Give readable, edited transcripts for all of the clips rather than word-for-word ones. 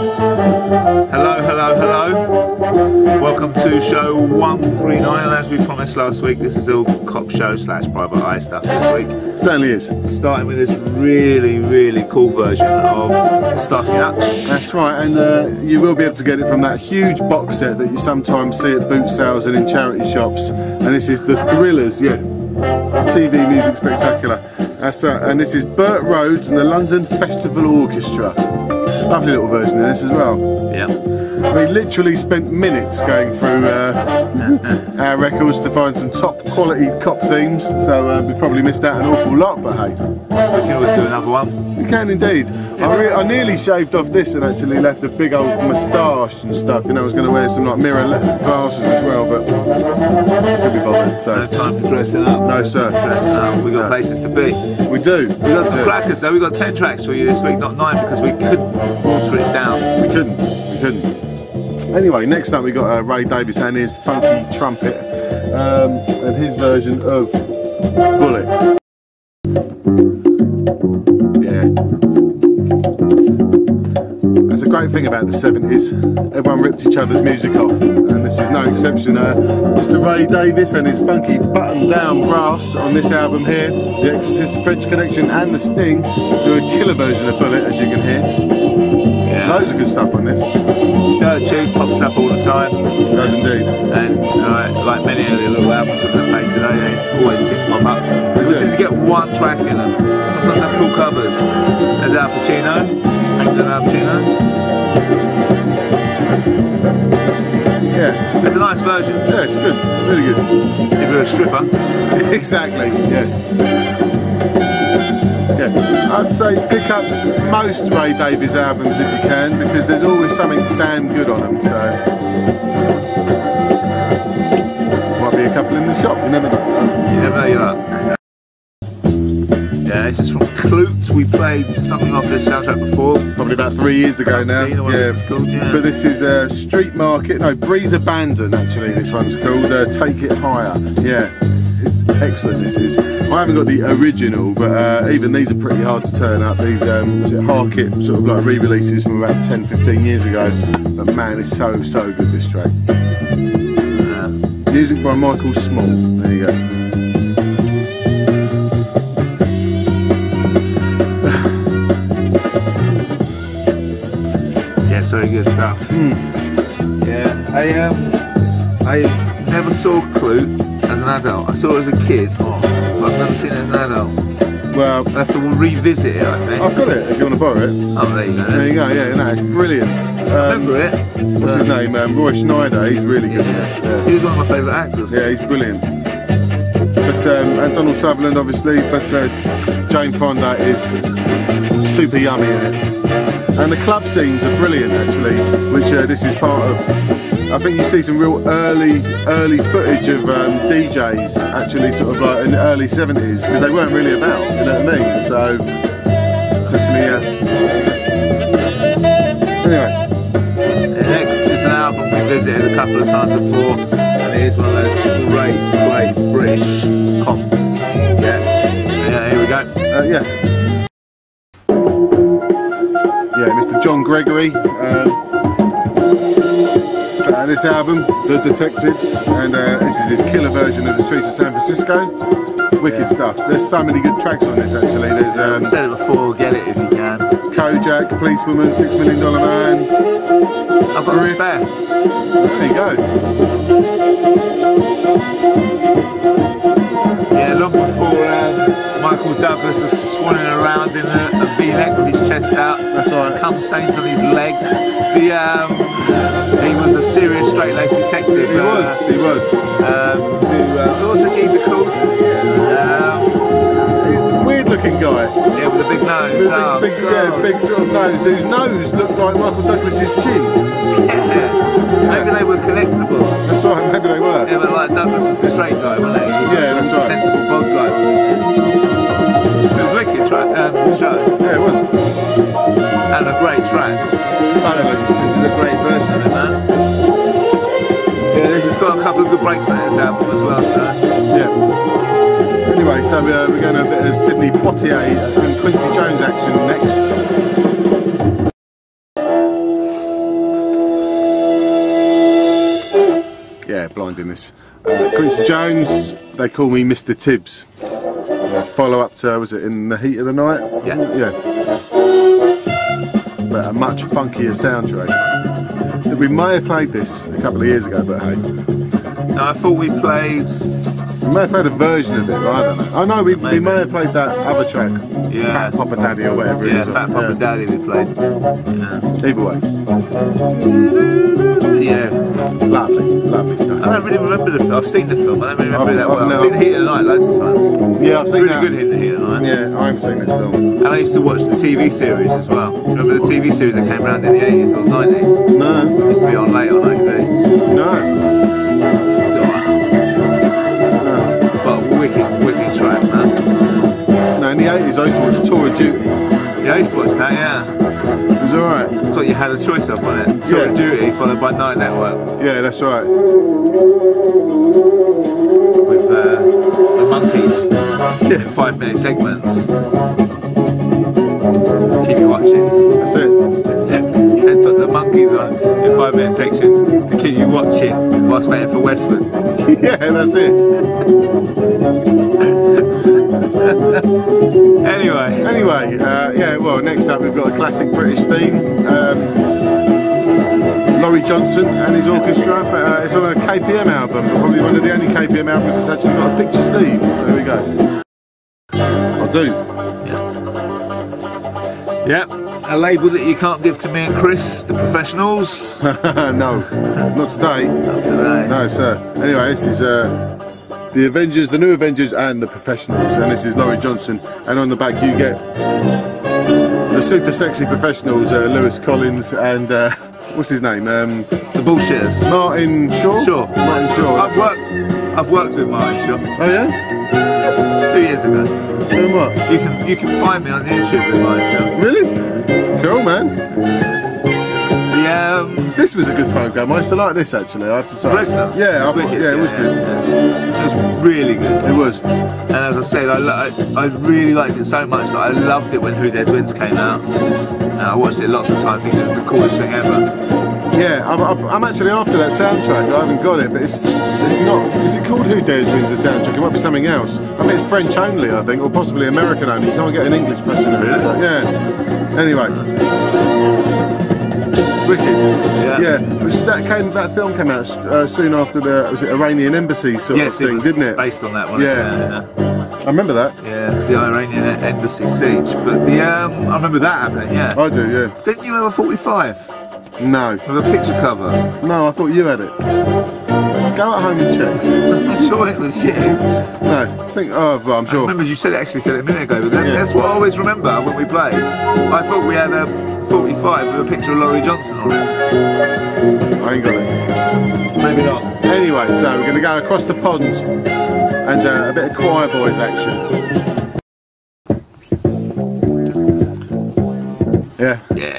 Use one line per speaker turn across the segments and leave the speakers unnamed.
Hello, hello, hello. Welcome to show 139, and as we promised last week, this is all cop show / private eye stuff this week.
Certainly is.
Starting with this really cool version of Starting Up.
That's right, and you will be able to get it from that huge box set that you sometimes see at boot sales and in charity shops. And this is the Thrillers, yeah, TV music spectacular. And this is Burt Rhodes and the London Festival Orchestra. Lovely little version of this as well.
Yeah.
We literally spent minutes going through our records to find some top quality cop themes, so we probably missed out an awful lot, but hey.
We can always do another one.
We can indeed. I nearly shaved off this and actually left a big old moustache and stuff. You know, I was going to wear some like mirror glasses as well, but couldn't be bothered. So.
No time for dressing up.
No, sir.
Dressing up. We got places to be.
We do.
We got some crackers though. We got 10 tracks for you this week, not 9, because we couldn't water it down.
We couldn't. Anyway, next up we got Ray Davies and his funky trumpet and his version of Bullet. Yeah. That's a great thing about the 70s. Everyone ripped each other's music off, and this is no exception. Mr. Ray Davies and his funky button-down brass on this album here, The Exorcist, French Connection and The Sting, do a killer version of Bullet, as you can hear.
Yeah.
Loads of good stuff on this.
Dirt tune pops up all the time.
It does indeed.
And like many of the little albums we're going to play today, they always seem to pop up. We seem to get one track in them. Sometimes have cool covers. There's Al Pacino. England Al Pacino.
Yeah.
It's a nice version.
Yeah, it's good. Really good.
If you're a stripper.
Exactly, yeah. Yeah, I'd say pick up most Ray Davies albums if you can, because there's always something damn good on them, so might be a couple in the shop, you never know.
You never know your luck. Yeah, this is from Clute. We played something off this soundtrack before.
Probably about 3 years ago now.
Yeah, it's called, yeah.
But this is Street Market, no, Breeze Abandon actually, this one's called, Take It Higher, yeah. It's excellent, this is. I haven't got the original, but even these are pretty hard to turn up. These Harkit sort of like re-releases from about 10-15 years ago. But man, it's so good, this track. Music by Michael Small. There you go.
Yeah, it's very good stuff. Yeah, I never saw Clute as an adult. I saw it as a kid, but I've never seen it as an adult.
Well,
I have to revisit it, I think.
I've got it if you want to borrow it.
Oh, there you go.
There you go, yeah, no, it's brilliant.
I remember it.
What's his name? Roy Schneider, he's really good.
Yeah. He was one of my favourite actors.
Yeah, he's brilliant. But, and Donald Sutherland obviously, but Jane Fonda is super yummy in it. And the club scenes are brilliant actually, which this is part of. I think you see some real early footage of DJs actually sort of like in the early 70s, because they weren't really about, you know what I mean? So it's actually anyway.
Next is an album we visited a couple of times before, and it is one of those great British comps. Yeah, here we go.
Yeah, Mr. John Gregory. This album, The Detectives, and this is his killer version of The Streets of San Francisco. Wicked stuff. There's so many good tracks on this actually. There's
I've said it before, get it if you can.
Kojak, Policewoman, $6 Million Man.
I've got a spare.
There you go.
Yeah, long before Michael Douglas was swanning around in a V-neck with his chest out.
That's right.
Cum stains on his leg. He was a serious straight-laced detective.
He was.
What was the geezer called?
Weird-looking guy.
Yeah, with a big nose.
Big sort of nose, whose nose looked like Michael Douglas's chin.
Maybe they were collectible.
That's right, maybe they were.
Yeah, but like Douglas was a straight guy, wasn't he?
Yeah, that's right.
Sensible bod guy. It was a wicked show.
Yeah, it was.
And a great track.
Totally.
This is a great version of it, man. Yeah, this has got a couple of good breaks on this album as well, so.
Yeah. Anyway, so we're going to a bit of Sidney Poitier and Quincy Jones action next. blinding this. Quincy Jones, they call me Mr. Tibbs. Follow up to, was it In the Heat of the Night?
Yeah.
Yeah. But a much funkier soundtrack. We may have played this a couple of years ago, but hey.
No, I thought we played...
We may have played a version of it, but I don't know. Oh no, we may have played that other track.
Yeah.
Fat Papa Daddy or whatever it is.
Yeah, Fat Papa Daddy we played. Yeah.
Either way.
Yeah.
Lovely stuff.
I don't really remember the film. I've seen the film, I don't really remember that well.
no.
I've seen The Heat of the Night loads of times.
Yeah, I've seen
Really
that.
good in The Heat of the Night.
Yeah, I haven't seen this film.
And I used to watch the TV series as well. Remember the TV series that came around in the 80s or 90s?
No.
It used to be on late on ITV.
No.
But a wicked track, man.
No, in the 80s I used to watch Tour of Duty.
Yeah, I used to watch that, yeah.
It was alright.
That's what you had a choice of, wasn't it? Tour of Duty followed by Night Network.
Yeah, that's right.
With the monkeys.
Yeah.
5-minute segments. Keep you watching.
That's it.
And put the monkeys on in 5-minute sections to keep you watching whilst waiting for Westwood.
Yeah, that's it.
Anyway,
yeah, well, next up we've got a classic British theme. Laurie Johnson and his orchestra, but it's on a KPM album, but probably one of the only KPM albums that's actually got a picture sleeve. So here we go. I'll do.
yeah, a label that you can't give to me and Chris, the professionals.
No, not today.
Not today.
No, sir. Anyway, this is the Avengers, the New Avengers and the Professionals, and this is Laurie Johnson, and on the back you get the super sexy Professionals, Lewis Collins and what's his name?
The bullshitters.
Martin Shaw?
Sure.
Martin Shaw.
I've worked with Martin Shaw.
Oh yeah?
2 years ago.
Doing what?
You can find me on YouTube with Martin Shaw.
Really? Cool, man.
Yeah.
This was a good programme. I used to like this actually, I have to say.
Professionals?
Yeah,
It was wicked,
it was good.
It was really good.
It was.
And as I said, I really liked it so much that I loved it when Who Dares Wins came out. And I watched it lots of times thinking it was the coolest thing ever.
Yeah, I'm actually after that soundtrack. I haven't got it, but it's not. Is it called Who Dares Wins the soundtrack? It might be something else. I mean, it's French only, I think, or possibly American only. You can't get an English version of it. So, yeah. Anyway. Wicked.
Yeah.
That film came out soon after the Iranian embassy sort of thing, didn't it?
Based on that one.
Yeah. I remember that.
Yeah, the Iranian embassy siege. But the I remember that happening. Yeah.
I do. Yeah.
Didn't you have a 45
No.
with a picture cover?
No, I thought you had it. Go at home and check.
I'm sure it was you.
No, I think. Oh, well, I'm sure.
I remember you said it a minute ago. But that's what I always remember when we played. I thought we had a 45 with a picture of Laurie Johnson on it.
I ain't got it.
Maybe not.
Anyway, so we're going to go across the pond and a bit of Choir Boys action. Yeah.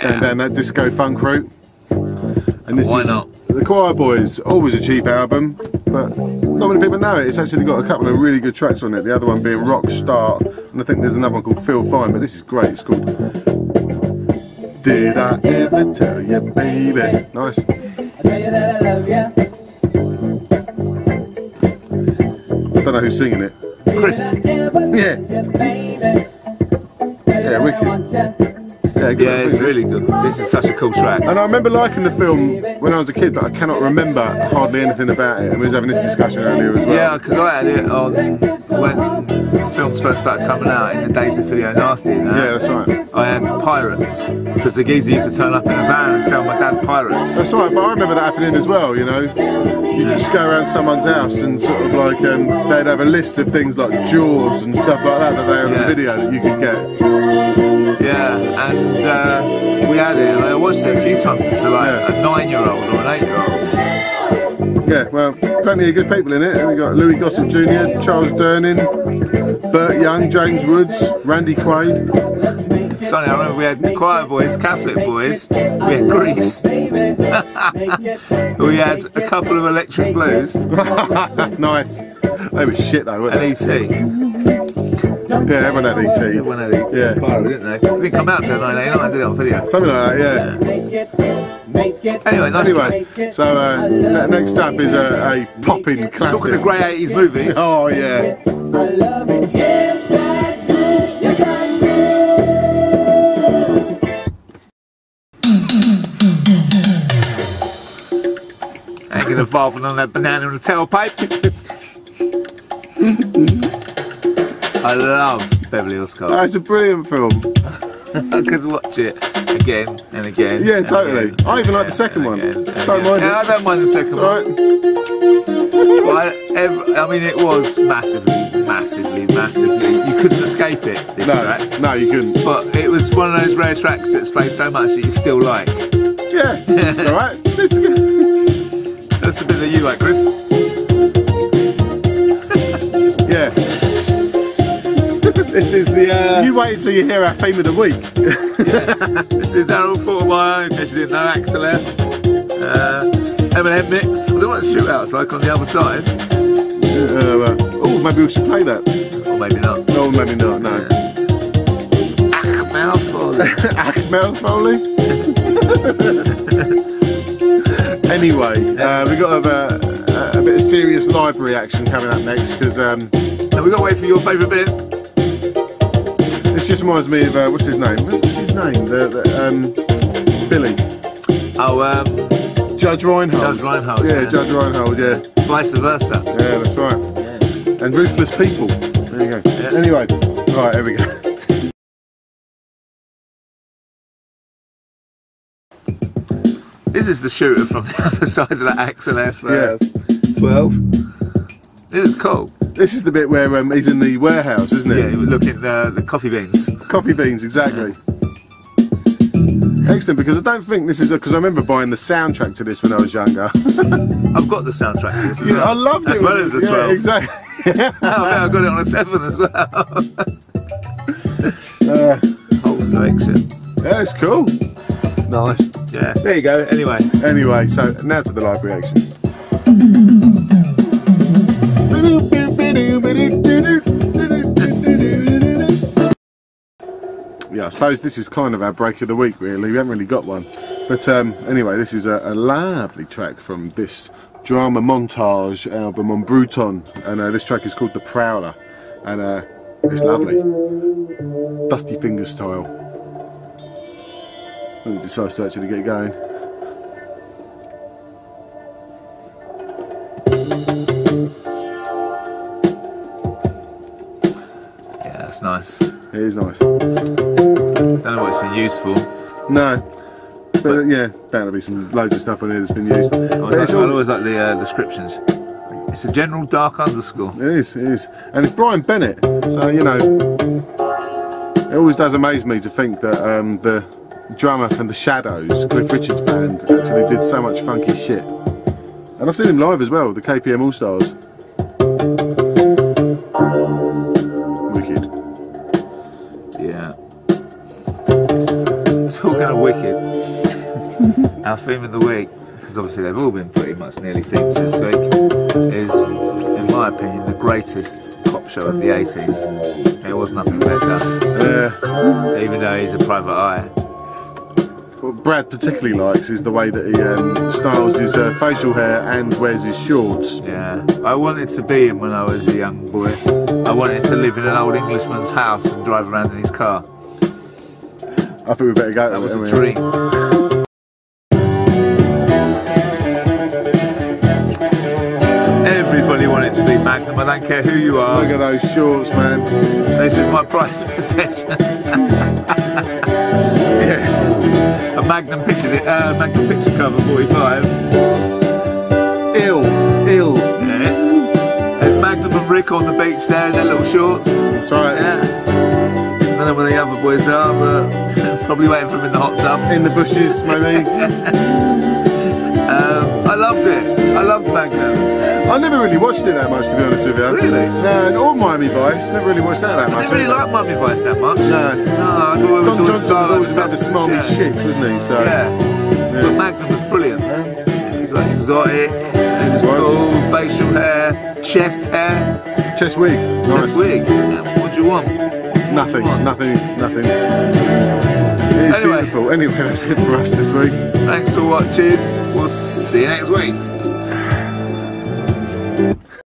Going down that disco funk route. And this is
not?
The Choir Boys, always a cheap album, but not many people know it. It's actually got a couple of really good tracks on it. The other one being Rock Start, and I think there's another one called Feel Fine, but this is great. It's called Did I Ever Tell You, Baby? Nice.
I tell you that I love you.
I don't know who's singing it.
Chris.
Yeah. Yeah, wicked. Yeah, good.
Yeah, it's really good. This is such a cool track.
And I remember liking the film when I was a kid, but I cannot remember hardly anything about it. And we was having this discussion earlier as well.
Yeah, because I had it on when films first started coming out in the days of Video Nasty.
Yeah, that's right.
I had Pirates, because the geezer used to turn up in a van and sell my dad Pirates.
That's right, but I remember that happening as well, you know. You just go around someone's house and sort of like, they'd have a list of things like Jaws and stuff like that they had on video that you could get.
Yeah, and we had it, and I watched it a few times to like a 9-year-old or an 8-year-old.
Yeah, well, plenty of good people in it. We got Louis Gossett Jr., Charles Durning, Burt Young, James Woods, Randy Quaid.
Sonny, I remember we had Choir Boys, Catholic Boys, we had Grease. We had a couple of Electric Blues.
Nice. They were shit though, weren't
And
they?
E.T.
Yeah, everyone had ET.
Everyone had ET.
Yeah.
Pirate, didn't they? It didn't come out till 1989, did it, on video?
Something like that,
Yeah. Anyway, nice
Anyway, so next up is a popping classic.
Talking of grey 80s movies.
Oh yeah.
I love it, yes I do. Yes I do.
Hanging the valve on that banana and the tailpipe. I love Beverly Hills Cop.
Oh, it's a brilliant film.
I could watch it again and again.
Yeah,
and
totally.
again,
I even like the
and
second one.
again, and
Don't
again.
mind it.
Yeah, I don't mind the second
It's
one.
alright.
I mean, it was massively. You couldn't escape it. This track.
No, you couldn't.
But it was one of those rare tracks that's played so much that you still like.
Yeah, it's alright.
That's the bit that you like, Chris.
Yeah.
This is the.
You wait until you hear our theme of the week.
This is Harold Formeyer, in case you didn't know, Axel F. M&M mix. I don't know what the shootout's like on the other side.
Oh, maybe we should play that.
Or maybe not.
No, maybe not. No.
Achmel Foley.
Achmel Foley. Anyway, we've got a bit of serious library action coming up next because
Now we've got to wait for your favourite bit.
this just reminds me of what's his name? What's his name? Billy.
Oh,
Judge Reinhold.
Judge Reinhold.
Yeah, Judge Reinhold. Yeah.
Vice versa.
Yeah, that's right.
Yeah.
And Ruthless People. There you go.
Yeah.
Anyway, right, here we go.
This is the shooter from the other side of that Axel F 12. This is cool.
This is the bit where he's in the warehouse, isn't it?
Yeah, you were looking the coffee beans.
Coffee beans, exactly. Excellent, because I don't think this is because I remember buying the soundtrack to this when I was younger.
I've got the soundtrack to this as well.
I loved it.
As well as the 12.
Yeah, exactly.
Oh, yeah, I got it on a 7 as well. Whole selection.
Yeah, it's cool. Nice.
Yeah, there you go.
Anyway, so now to the live reaction. Yeah, I suppose this is kind of our break of the week, really. We haven't really got one. But anyway, this is a lovely track from this drama montage album on Bruton. And this track is called The Prowler. And it's lovely. Dusty Fingers style. When it decides to actually get going.
Yeah, that's nice.
It is nice.
Don't know what it's been used for.
No. But yeah, bound to be some loads of stuff on here that's been used.
I always like the descriptions. It's a general dark underscore.
It is. And it's Brian Bennett, so you know, it always does amaze me to think that the drummer from the Shadows, Cliff Richard's band, actually did so much funky shit. And I've seen him live as well, the KPM All Stars. Wicked.
Yeah. Talking of wicked, our theme of the week, because obviously they've all been pretty much nearly themes this week, is, in my opinion, the greatest cop show of the 80s. There was nothing better. Even though he's a private eye.
What Brad particularly likes is the way that he styles his facial hair and wears his shorts.
Yeah, I wanted to be him when I was a young boy. I wanted to live in an old Englishman's house and drive around in his car.
I think we better go.
That was a dream. Everybody wanted to be Magnum, I don't care who you are.
Look at those shorts, man.
This is my prized possession.
Yeah.
A Magnum picture cover 45.
Ill.
Yeah. There's Magnum and Rick on the beach there in their little shorts.
That's right.
Yeah. I don't know where the other boys are, but probably waiting for them in the hot tub.
In the bushes, maybe.
I loved it. I loved Magnum.
I never really watched it that much, to be honest with you.
Really?
No, or Miami Vice. Never really watched that
I
much.
didn't really like Miami Vice that much.
No.
No, I thought it was
Don Johnson was always about the smarmy
yeah.
shit, wasn't he? So.
Yeah. But Magnum was brilliant. He was like exotic. He was cool. Facial hair, chest hair.
Chest wig. Nice.
Chest wig. Yeah, what do you want?
Nothing. It is beautiful. Anyway, that's it for us this week.
Thanks for watching. We'll see you next week.